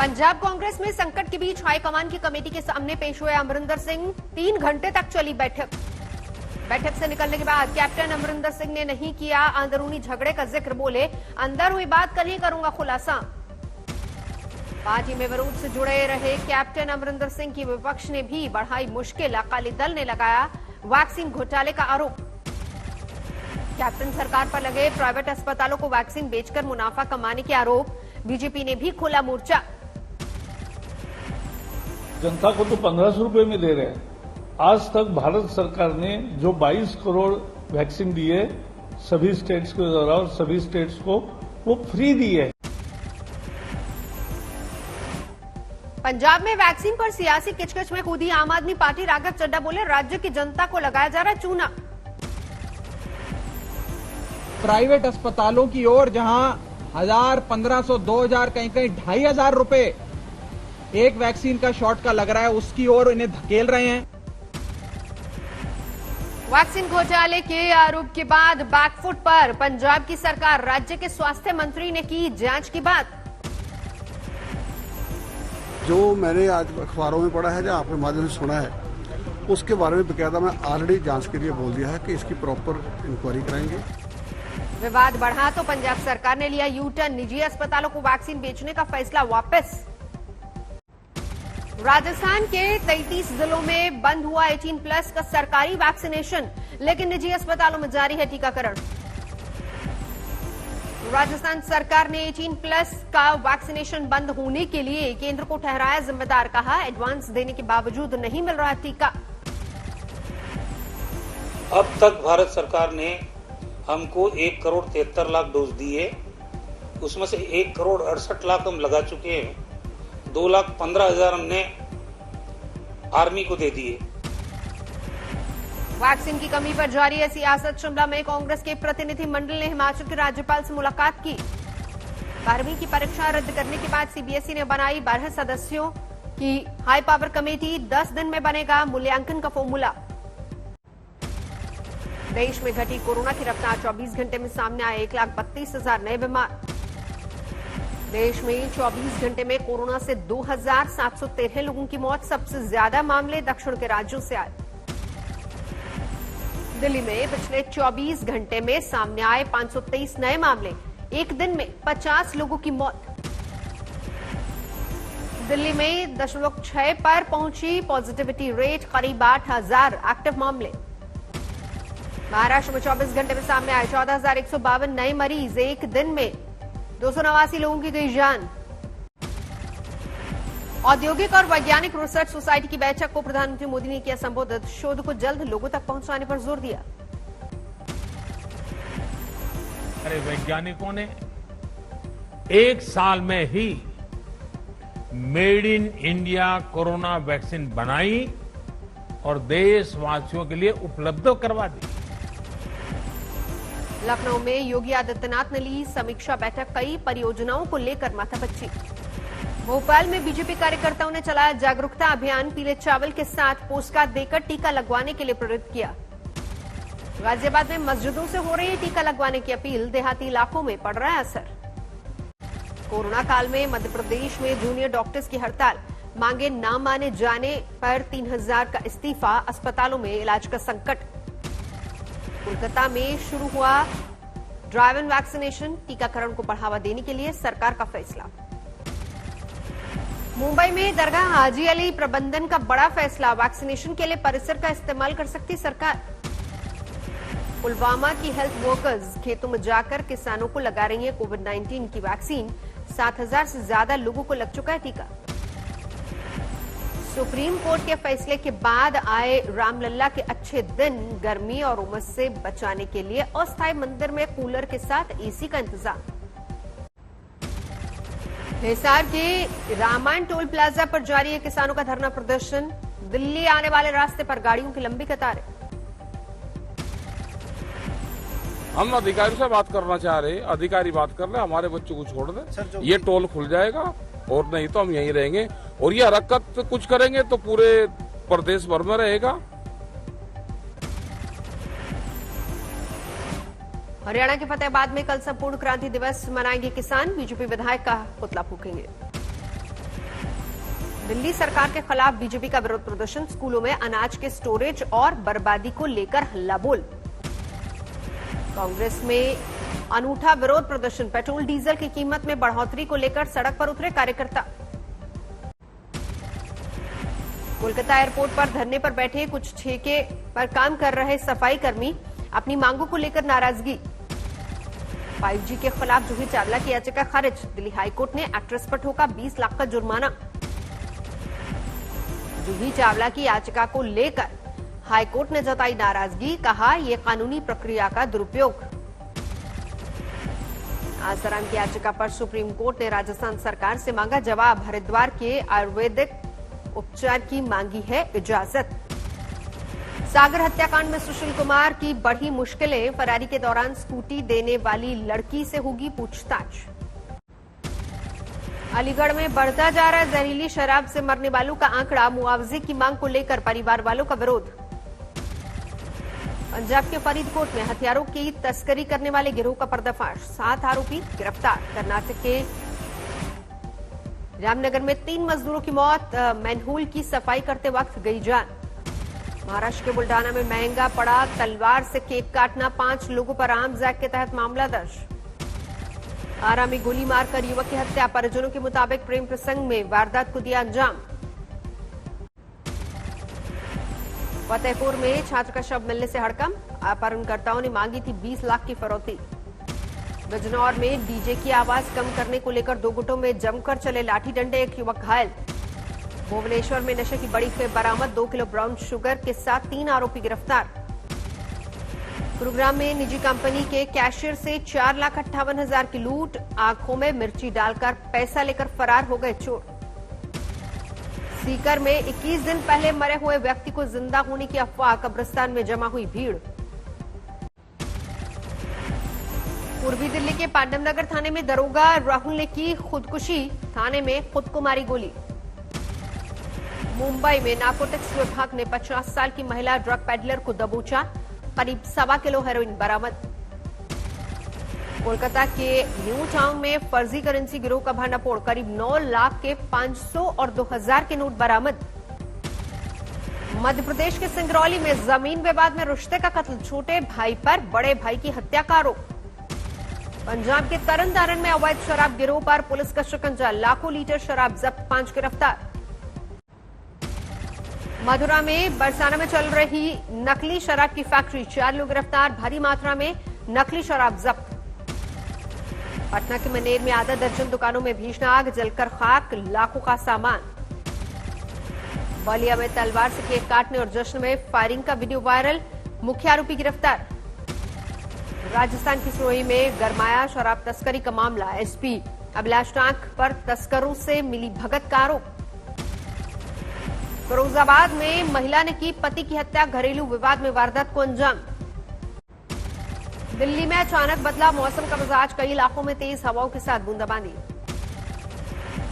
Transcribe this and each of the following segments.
पंजाब कांग्रेस में संकट के बीच हाईकमान की कमेटी के सामने पेश हुए अमरिंदर सिंह। 3 घंटे तक चली बैठक से निकलने के बाद कैप्टन अमरिंदर सिंह ने नहीं किया अंदरूनी झगड़े का जिक्र। बोले, अंदर हुई बात कल ही करूंगा खुलासा। पार्टी में विरोध से जुड़े रहे कैप्टन अमरिंदर सिंह की विपक्ष ने भी बढ़ाई मुश्किल। अकाली दल ने लगाया वैक्सीन घोटाले का आरोप। कैप्टन सरकार पर लगे प्राइवेट अस्पतालों को वैक्सीन बेचकर मुनाफा कमाने के आरोप। बीजेपी ने भी खोला मोर्चा। जनता को तो 1500 रुपए में दे रहे हैं। आज तक भारत सरकार ने जो 22 करोड़ वैक्सीन दी है सभी स्टेट्स के द्वारा और सभी स्टेट्स को वो फ्री दी है। पंजाब में वैक्सीन पर सियासी किचकिच में कूदी आम आदमी पार्टी। राघव चड्ढा बोले, राज्य की जनता को लगाया जा रहा है चूना। प्राइवेट अस्पतालों की ओर जहां 1000, 1500, 2000, कहीं कहीं 2500 रुपए एक वैक्सीन का शॉट का लग रहा है, उसकी ओर इन्हें धकेल रहे हैं। वैक्सीन घोटाले के आरोप के बाद बैकफुट पर पंजाब की सरकार। राज्य के स्वास्थ्य मंत्री ने की जांच की बात। जो मैंने आज अखबारों में पढ़ा है या आपके माध्यम से सुना है, उसके बारे में बकायदा मैं ऑलरेडी जांच के लिए बोल दिया है कि इसकी प्रॉपर इंक्वायरी कराएंगे। विवाद बढ़ा तो पंजाब सरकार ने लिया यू टर्न। निजी अस्पतालों को वैक्सीन बेचने का फैसला वापस। राजस्थान के 33 जिलों में बंद हुआ 18+ का सरकारी वैक्सीनेशन, लेकिन निजी अस्पतालों में जारी है टीकाकरण। राजस्थान सरकार ने 18+ का वैक्सीनेशन बंद होने के लिए केंद्र को ठहराया जिम्मेदार। कहा, एडवांस देने के बावजूद नहीं मिल रहा टीका। अब तक भारत सरकार ने हमको 1 करोड़ 73 लाख डोज दी है। उसमें से 1 करोड़ 68 लाख हम लगा चुके हैं। 2,15,000 हमने आर्मी को दे दिए। वैक्सीन की कमी पर जारी है सियासत। शिमला में कांग्रेस के प्रतिनिधि मंडल ने हिमाचल के राज्यपाल से मुलाकात की। 12वीं की परीक्षा रद्द करने के बाद सीबीएसई ने बनाई 12 सदस्यों की हाई पावर कमेटी। 10 दिन में बनेगा मूल्यांकन का फॉर्मूला। देश में घटी कोरोना की रफ्तार। 24 घंटे में सामने आए 1,32,000 नए बीमार। देश में 24 घंटे में कोरोना से 2,713 लोगों की मौत। सबसे ज्यादा मामले दक्षिण के राज्यों से आए। दिल्ली में पिछले 24 घंटे में सामने आए 523 नए मामले। एक दिन में 50 लोगों की मौत। दिल्ली में 0.6 पर पहुंची पॉजिटिविटी रेट। करीब 8,000 एक्टिव मामले। महाराष्ट्र में 24 घंटे में सामने आए 14,152 नए मरीज। एक दिन में 289 लोगों की गई जान। औद्योगिक और वैज्ञानिक रिसर्च सोसाइटी की बैठक को प्रधानमंत्री मोदी ने किया संबोधित। शोध को जल्द लोगों तक पहुंचाने पर जोर दिया। हमारे वैज्ञानिकों ने 1 साल में he made in India corona vaccine बनाई और देशवासियों के लिए उपलब्ध करवा दी। लखनऊ में योगी आदित्यनाथ ने ली समीक्षा बैठक। कई परियोजनाओं को लेकर माथापच्ची। भोपाल में बीजेपी कार्यकर्ताओं ने चलाया जागरूकता अभियान। पीले चावल के साथ पोस्टकार्ड देकर टीका लगवाने के लिए प्रेरित किया। गाजियाबाद में मस्जिदों से हो रही टीका लगवाने की अपील। देहाती इलाकों में पड़ रहा है असर। कोरोना काल में मध्य प्रदेश में जूनियर डॉक्टर्स की हड़ताल। मांगे न माने जाने पर 3,000 का इस्तीफा। अस्पतालों में इलाज का संकट। कोलकाता में शुरू हुआ ड्राइव इन वैक्सीनेशन। टीकाकरण को बढ़ावा देने के लिए सरकार का फैसला। मुंबई में दरगाह हाजी अली प्रबंधन का बड़ा फैसला। वैक्सीनेशन के लिए परिसर का इस्तेमाल कर सकती सरकार। पुलवामा की हेल्थ वर्कर्स खेतों में जाकर किसानों को लगा रही है कोविड-19 की वैक्सीन। 7,000 से ज्यादा लोगों को लग चुका है टीका। सुप्रीम कोर्ट के फैसले के बाद आए रामलला के अच्छे दिन। गर्मी और उमस से बचाने के लिए अस्थायी मंदिर में कूलर के साथ एसी का इंतजाम। हिसार के रामायण टोल प्लाजा पर जारी है किसानों का धरना प्रदर्शन। दिल्ली आने वाले रास्ते पर गाड़ियों की लंबी कतारें। हम अधिकारी से बात करना चाह रहे हैं, अधिकारी बात कर रहे, हमारे बच्चों को छोड़ दे। ये टोल खुल जाएगा और नहीं तो हम यहीं रहेंगे और ये हरकत कुछ करेंगे तो पूरे प्रदेश भर में रहेगा। हरियाणा के फतेहाबाद में कल संपूर्ण क्रांति दिवस मनाएंगे किसान। बीजेपी विधायक का पुतला फूकेंगे। दिल्ली सरकार के खिलाफ बीजेपी का विरोध प्रदर्शन, स्कूलों में अनाज के स्टोरेज और बर्बादी को लेकर हल्ला बोल। कांग्रेस में अनूठा विरोध प्रदर्शन, पेट्रोल डीजल की कीमत में बढ़ोतरी को लेकर सड़क पर उतरे कार्यकर्ता। कोलकाता एयरपोर्ट पर धरने पर बैठे कुछ ठेके पर काम कर रहे सफाई कर्मी, अपनी मांगों को लेकर नाराजगी। 5G के खिलाफ जूही चावला की याचिका खारिज, दिल्ली हाईकोर्ट ने एक्ट्रेस पर ठोका 20 लाख का जुर्माना। जूही चावला की याचिका को लेकर हाईकोर्ट ने जताई नाराजगी, कहा यह कानूनी प्रक्रिया का दुरुपयोग। आसाराम की याचिका पर सुप्रीम कोर्ट ने राजस्थान सरकार से मांगा जवाब, हरिद्वार के आयुर्वेदिक उपचार की मांगी है इजाजत। सागर हत्याकांड में सुशील कुमार की बढ़ी मुश्किलें, फरारी के दौरान स्कूटी देने वाली लड़की से होगी पूछताछ। अलीगढ़ में बढ़ता जा रहा है जहरीली शराब से मरने वालों का आंकड़ा, मुआवजे की मांग को लेकर परिवार वालों का विरोध। पंजाब के फरीदकोट में हथियारों की तस्करी करने वाले गिरोह का पर्दाफाश, 7 आरोपी गिरफ्तार। कर्नाटक के रामनगर में 3 मजदूरों की मौत, मैनहोल की सफाई करते वक्त गई जान। महाराष्ट्र के बुल्डाना में महंगा पड़ा तलवार से केक काटना, 5 लोगों पर आर्म्स एक्ट के तहत मामला दर्ज। आरा में गोली मारकर युवक की हत्या, परिजनों के मुताबिक प्रेम प्रसंग में वारदात को दिया अंजाम। फतेहपुर में छात्र का शव मिलने से हड़कंप, अपहरणकर्ताओं ने मांगी थी 20 लाख की फिरौती। बिजनौर में डीजे की आवाज कम करने को लेकर 2 गुटों में जमकर चले लाठी डंडे, 1 युवक घायल। भुवनेश्वर में नशे की बड़ी खेप बरामद, 2 किलो ब्राउन शुगर के साथ 3 आरोपी गिरफ्तार। गुरुग्राम में निजी कंपनी के कैशियर से 4,58,000 की लूट, आंखों में मिर्ची डालकर पैसा लेकर फरार हो गए चोर। सीकर में 21 दिन पहले मरे हुए व्यक्ति को जिंदा होने की अफवाह, कब्रिस्तान में जमा हुई भीड़। पूर्वी दिल्ली के पांडव नगर थाने में दरोगा राहुल ने की खुदकुशी, थाने में खुद को मारी गोली। मुंबई में नारकोटिक्स विभाग ने 50 साल की महिला ड्रग पेडलर को दबोचा, करीब 1.25 किलो हेरोइन बरामद। कोलकाता के न्यू टाउन में फर्जी करेंसी गिरोह का भंडाफोड़, करीब 9 लाख के 500 और 2000 के नोट बरामद। मध्य प्रदेश के सिंगरौली में जमीन विवाद में रिश्ते का कत्ल, छोटे भाई पर बड़े भाई की हत्या का आरोप। पंजाब के तरनतारन में अवैध शराब गिरोह पर पुलिस का शिकंजा, लाखों लीटर शराब जब्त, 5 गिरफ्तार। मथुरा में बरसाना में चल रही नकली शराब की फैक्ट्री, 4 लोग गिरफ्तार, भारी मात्रा में नकली शराब जब्त। पटना के मनेर में आधा दर्जन दुकानों में भीषण आग, जलकर खाक, लाखों का सामान। बलिया में तलवार से केक काटने और जश्न में फायरिंग का वीडियो वायरल, मुख्य आरोपी गिरफ्तार। राजस्थान की सिरोही में गरमाया शराब तस्करी का मामला, एसपी अभिलाष टांक पर तस्करों से मिली भगत का आरोप। फिरोजाबाद में महिला ने की पति की हत्या, घरेलू विवाद में वारदात को अंजाम। दिल्ली में अचानक बदला मौसम का मिजाज, कई इलाकों में तेज हवाओं के साथ बूंदाबांदी।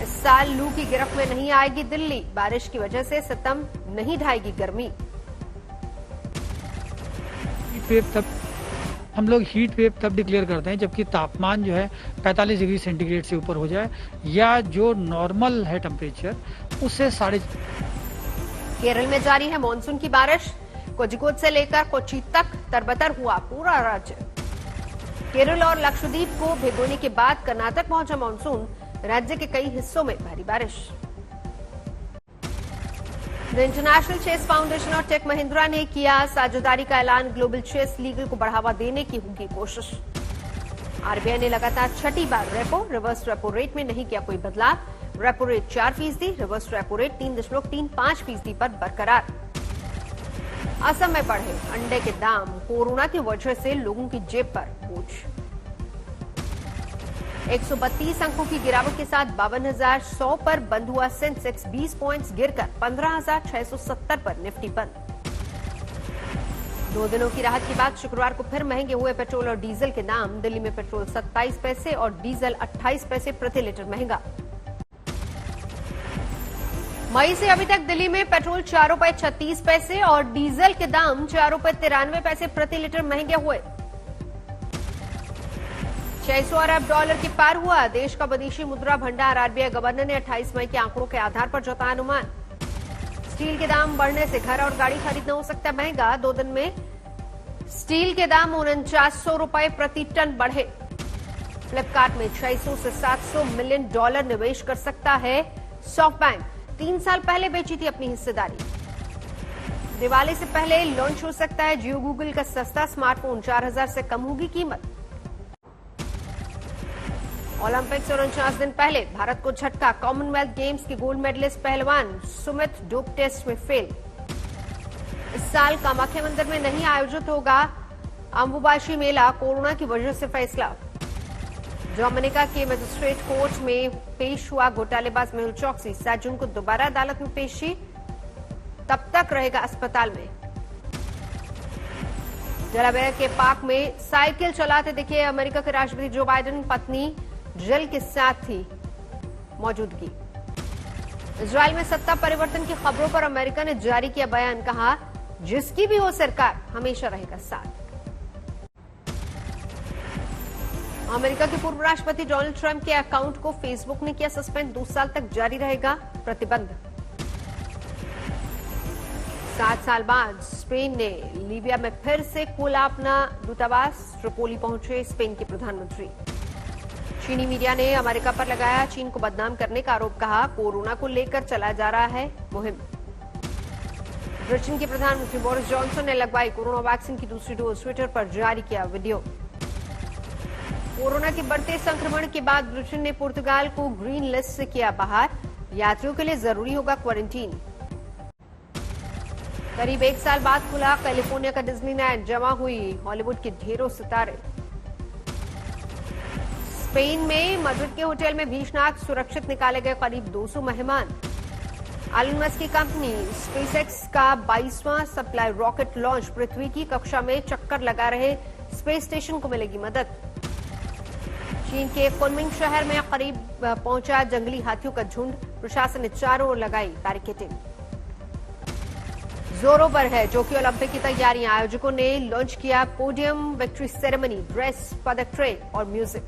इस साल लू की गिरफ्त में नहीं आएगी दिल्ली, बारिश की वजह से सितम नहीं ढाएगी गर्मी। हम लोग हीट वेव तब डिक्लेयर करते हैं जबकि तापमान जो है 45 डिग्री सेंटीग्रेड से ऊपर हो जाए, या जो नॉर्मल है टेम्परेचर उससे 4.5। केरल में जारी है मानसून की बारिश, कोझिकोड से लेकर कोच्चि तक तरबतर हुआ पूरा राज्य। केरल और लक्षद्वीप को भिगोने के बाद कर्नाटक पहुंचा मानसून, राज्य के कई हिस्सों में भारी बारिश। द इंटरनेशनल चेस फाउंडेशन और टेक महिंद्रा ने किया साझेदारी का ऐलान, ग्लोबल चेस लीग को बढ़ावा देने की होगी कोशिश। आरबीआई ने लगातार 6ठी बार रेपो रिवर्स रेपो रेट में नहीं किया कोई बदलाव, repo rate 4%, reverse repo rate 3.35% पर बरकरार। असम में बढ़े अंडे के दाम, कोरोना की वजह से लोगों की जेब पर बोझ। 132 अंकों की गिरावट के साथ 52,100 पर बंद हुआ सेंसेक्स, 20 पॉइंट्स गिरकर 15,670 पर निफ्टी बंद। 2 दिनों की राहत के बाद शुक्रवार को फिर महंगे हुए पेट्रोल और डीजल के दाम, दिल्ली में पेट्रोल 27 पैसे और डीजल 28 पैसे प्रति लीटर महंगा। मई से अभी तक दिल्ली में पेट्रोल 4 रुपए 36 पैसे और डीजल के दाम 4 रुपए 93 पैसे प्रति लीटर महंगे हुए। 600 अरब डॉलर के पार हुआ देश का विदेशी मुद्रा भंडार। आरबीआई गवर्नर ने 28 मई के आंकड़ों के आधार पर जताया अनुमान। स्टील के दाम बढ़ने से घर और गाड़ी खरीदना हो सकता है महंगा। 2 दिन में स्टील के दाम 4900 रुपए प्रति टन बढ़े। फ्लिपकार्ट में 600 से 700 मिलियन डॉलर निवेश कर सकता है सॉफ्टबैंक। 3 साल पहले बेची थी अपनी हिस्सेदारी। दिवाली से पहले लॉन्च हो सकता है जियो गूगल का सस्ता स्मार्टफोन। 4000 से कम होगी कीमत। ओलंपिक्स और 49 दिन पहले भारत को झटका। कॉमनवेल्थ गेम्स के गोल्ड मेडलिस्ट पहलवान सुमित डोप टेस्ट में फेल। इस साल कामाख्या मंदिर में नहीं आयोजित होगा अंबुबाची मेला, कोरोना की वजह से फैसला। डोमिनिका के मजिस्ट्रेट कोर्ट में पेश हुआ घोटालेबाज मेहुल चौकसी। 7 जून को दोबारा अदालत में पेशी, तब तक रहेगा अस्पताल में। डेलावेयर के पार्क में साइकिल चलाते दिखे अमेरिका के राष्ट्रपति जो बाइडेन। पत्नी जिल के साथ थी मौजूदगी। इजरायल में सत्ता परिवर्तन की खबरों पर अमेरिका ने जारी किया बयान। कहा जिसकी भी हो सरकार हमेशा रहेगा साथ। अमेरिका के पूर्व राष्ट्रपति डोनाल्ड ट्रंप के अकाउंट को फेसबुक ने किया सस्पेंड। 2 साल तक जारी रहेगा प्रतिबंध। 7 साल बाद स्पेन ने लीबिया में फिर से खोला अपना दूतावास। ट्रिपोली पहुंचे स्पेन के प्रधानमंत्री। चीनी मीडिया ने अमेरिका पर लगाया चीन को बदनाम करने का आरोप। कहा कोरोना को लेकर चला जा रहा है मुहिम। ब्रिटेन के प्रधानमंत्री बोरिस जॉनसन ने लगवाई कोरोना वैक्सीन की दूसरी डोज। ट्विटर पर जारी किया वीडियो। कोरोना के बढ़ते संक्रमण के बाद ब्रिटेन ने पुर्तगाल को ग्रीन लिस्ट से किया बाहर। यात्रियों के लिए जरूरी होगा क्वारंटीन। करीब 1 साल बाद खुला कैलिफोर्निया का डिज्नीलैंड। जमा हुई हॉलीवुड के ढेरों सितारे। स्पेन में मैड्रिड के होटल में भीषणाग सुरक्षित निकाले गए करीब 200 मेहमान। एलन मस्क की कंपनी स्पेसएक्स का 22वां सप्लाई रॉकेट लॉन्च। पृथ्वी की कक्षा में चक्कर लगा रहे स्पेस स्टेशन को मिलेगी मदद। चीन के कुनमिंग शहर में करीब पहुंचा जंगली हाथियों का झुंड। प्रशासन ने चारों ओर लगाई बैरिकेडिंग। जोरों पर है टोक्यो ओलंपिक की तैयारियां। आयोजकों ने लॉन्च किया पोडियम, विक्ट्री सेरेमनी, ड्रेस, पदक ट्रे और म्यूजिक।